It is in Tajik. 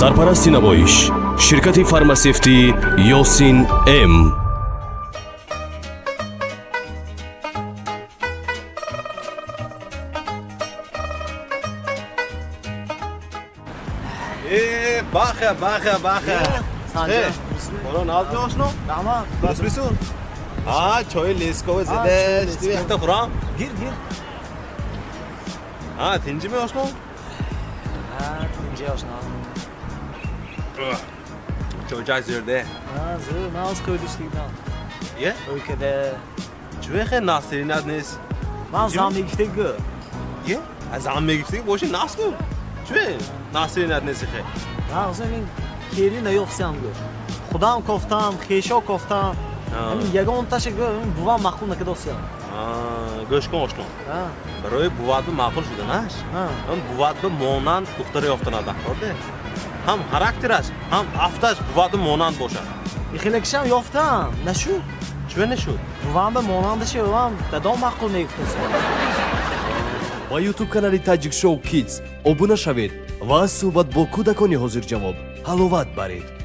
سرپرستی نمایش شرکت فارماسیفتی یاسین ام. باخه سانجا برو ناز میاشنو تمام بس بیسون چای لیسکو زده شدی حتی خورم گیر تینجی میاشنو اینجا آشنا چای زرده زور ناز خودش دیدم یه اوی که ده چوی خیلی ناصری ند نیست من زمان گفته گو یه از هم میگفتی باشه ناس کن چوی ناصری ند نیستی خیلی من اصلا این کیری نیوخسیم گو خودم کفتم خیشا کفتم همین یگان تاشه گو بوام مخون نکه دوستیم گوش کن آشنا برای بواد به معقول شده نش هم بواد به مانند دختری یافتن نده کرده هم خاراکترش هم افتش بواد مانند باشه خیلی کشم یافتم نشود چوی نشود بوام به مانندشه بوام دادام مخون نیفتم با یوتیوب کانали Tajik Show Kids обуна шавед ва аз суҳбат бо кӯдакони ҳозирҷавоб ҳаловат баред.